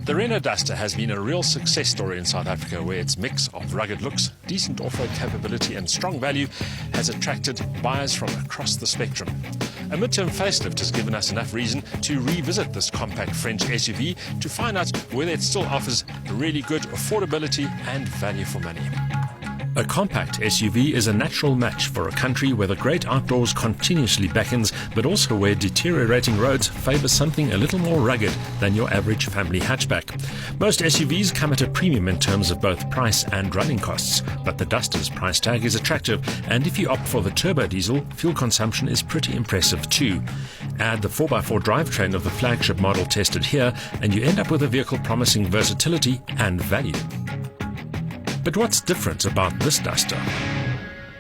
The Renault Duster has been a real success story in South Africa, where its mix of rugged looks, decent off-road capability and strong value has attracted buyers from across the spectrum. A midterm facelift has given us enough reason to revisit this compact French SUV to find out whether it still offers really good affordability and value for money. A compact SUV is a natural match for a country where the great outdoors continuously beckons, but also where deteriorating roads favour something a little more rugged than your average family hatchback. Most SUVs come at a premium in terms of both price and running costs, but the Duster's price tag is attractive, and if you opt for the turbo diesel, fuel consumption is pretty impressive too. Add the 4x4 drivetrain of the flagship model tested here, and you end up with a vehicle promising versatility and value. But what's different about this Duster?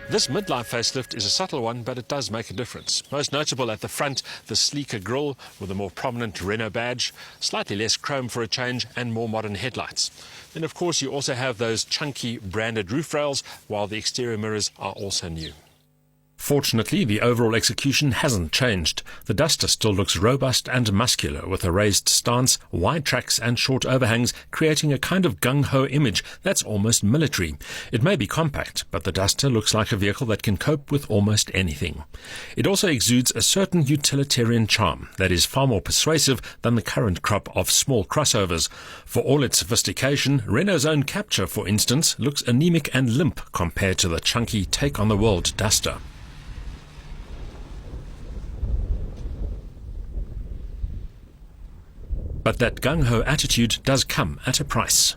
This midlife facelift is a subtle one, but it does make a difference. Most notable at the front, the sleeker grille with a more prominent Renault badge, slightly less chrome for a change, and more modern headlights. Then of course you also have those chunky branded roof rails, while the exterior mirrors are also new. Fortunately, the overall execution hasn't changed. The Duster still looks robust and muscular, with a raised stance, wide tracks and short overhangs, creating a kind of gung-ho image that's almost military. It may be compact, but the Duster looks like a vehicle that can cope with almost anything. It also exudes a certain utilitarian charm that is far more persuasive than the current crop of small crossovers. For all its sophistication, Renault's own Capture, for instance, looks anemic and limp compared to the chunky take-on-the-world Duster. But that gung-ho attitude does come at a price.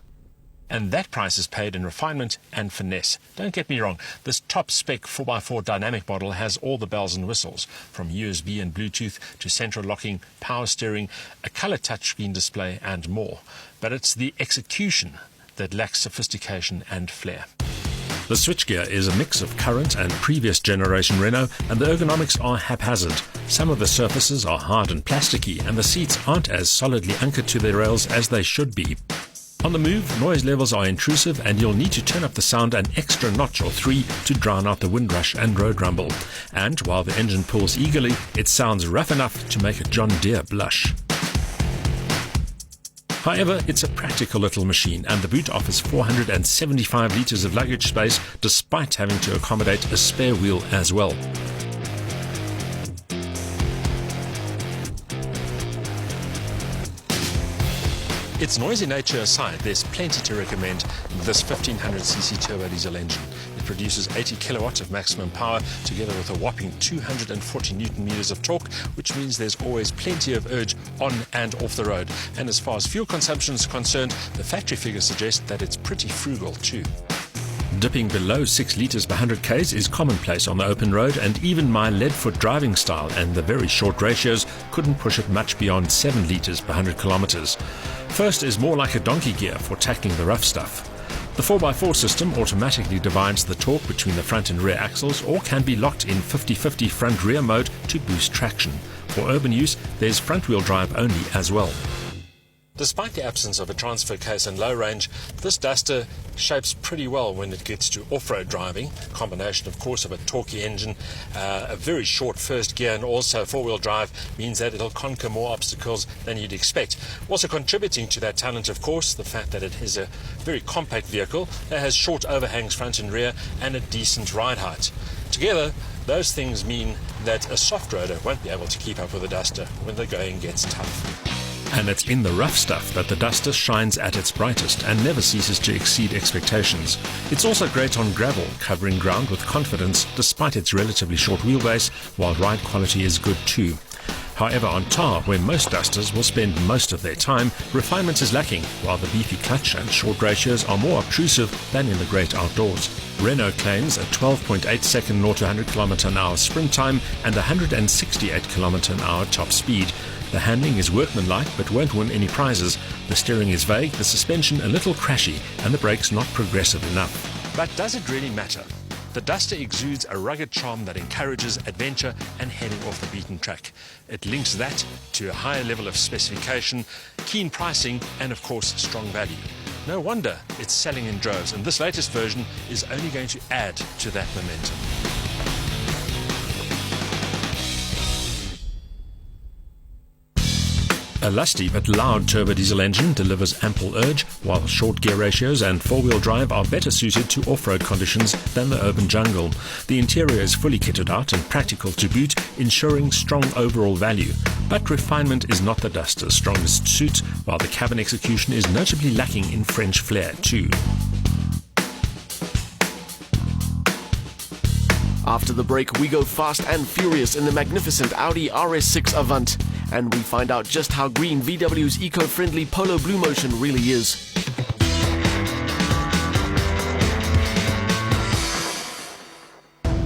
And that price is paid in refinement and finesse. Don't get me wrong, this top-spec 4x4 dynamic model has all the bells and whistles, from USB and Bluetooth to central locking, power steering, a colour touchscreen display and more. But it's the execution that lacks sophistication and flair. The switchgear is a mix of current and previous generation Renault, and the ergonomics are haphazard. Some of the surfaces are hard and plasticky, and the seats aren't as solidly anchored to their rails as they should be. On the move, noise levels are intrusive, and you'll need to turn up the sound an extra notch or three to drown out the windrush and road rumble. And while the engine pulls eagerly, it sounds rough enough to make a John Deere blush. However, it's a practical little machine, and the boot offers 475 litres of luggage space, despite having to accommodate a spare wheel as well. Its noisy nature aside, there's plenty to recommend this 1500cc turbo diesel engine. It produces 80 kilowatts of maximum power, together with a whopping 240 newton meters of torque, which means there's always plenty of urge on and off the road. And as far as fuel consumption is concerned, the factory figures suggest that it's pretty frugal too. Dipping below 6 litres per 100 k's is commonplace on the open road, and even my lead-foot driving style and the very short ratios couldn't push it much beyond 7 litres per 100 kilometres. First is more like a donkey gear for tackling the rough stuff. The 4x4 system automatically divides the torque between the front and rear axles, or can be locked in 50-50 front-rear mode to boost traction. For urban use, there's front-wheel drive only as well. Despite the absence of a transfer case and low range, this Duster shapes pretty well when it gets to off-road driving. A combination, of course, of a torquey engine, a very short first gear, and also four-wheel drive means that it'll conquer more obstacles than you'd expect. Also contributing to that talent, of course, the fact that it is a very compact vehicle that has short overhangs front and rear and a decent ride height. Together, those things mean that a soft roader won't be able to keep up with the Duster when the going gets tough. And it's in the rough stuff that the Duster shines at its brightest and never ceases to exceed expectations. It's also great on gravel, covering ground with confidence despite its relatively short wheelbase, while ride quality is good too. However, on tar, where most Dusters will spend most of their time, refinement is lacking, while the beefy clutch and short ratios are more obtrusive than in the great outdoors. Renault claims a 12.8 second 0-100 km/h sprint time and 168 km/h top speed. The handling is workmanlike but won't win any prizes. The steering is vague, the suspension a little crashy, and the brakes not progressive enough. But does it really matter? The Duster exudes a rugged charm that encourages adventure and heading off the beaten track. It links that to a higher level of specification, keen pricing, and of course strong value. No wonder it's selling in droves, and this latest version is only going to add to that momentum. A lusty but loud turbo diesel engine delivers ample urge, while short gear ratios and four-wheel drive are better suited to off-road conditions than the urban jungle. The interior is fully kitted out and practical to boot, ensuring strong overall value. But refinement is not the Duster's strongest suit, while the cabin execution is notably lacking in French flair too. After the break, we go fast and furious in the magnificent Audi RS6 Avant, and we find out just how green VW's eco-friendly Polo Blue Motion really is.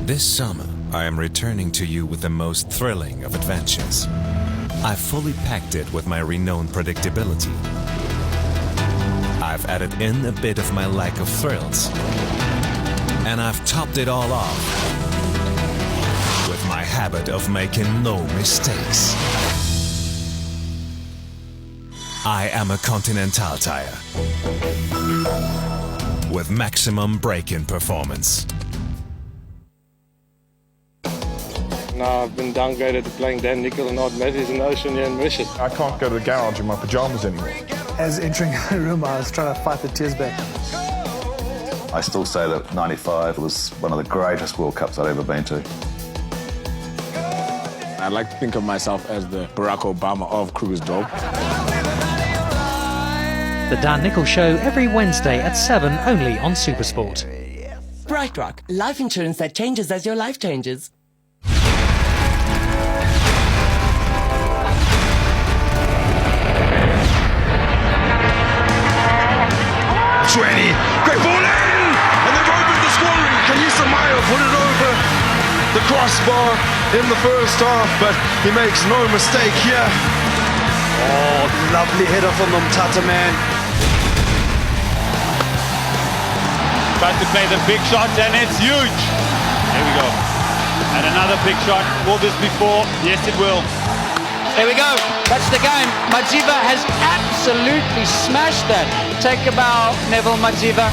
This summer, I am returning to you with the most thrilling of adventures. I've fully packed it with my renowned predictability. I've added in a bit of my lack of thrills. And I've topped it all off with my habit of making no mistakes. I am a Continental tire with maximum braking performance. Now I've been downgraded to playing Dan Nicol and Odd Matthews in the ocean here in Mauritius. I can't go to the garage in my pajamas anymore. As entering the room, I was trying to fight the tears back. I still say that 95 was one of the greatest World Cups I've ever been to. I like to think of myself as the Barack Obama of Krugersdorp. The Dan Nicol Show every Wednesday at 7 only on Supersport. Bright Rock, life insurance that changes as your life changes. 20. Great ball in! And they've opened the scoring. Kalisa Mayo put it over the crossbar in the first half, but he makes no mistake here. Oh, lovely header from Mtata, man. Tries to play the big shot, and it's huge. There we go. And another big shot. Will this be four? Yes, it will. There we go. That's the game. Madziva has absolutely smashed that. Take a bow, Neville Madziva.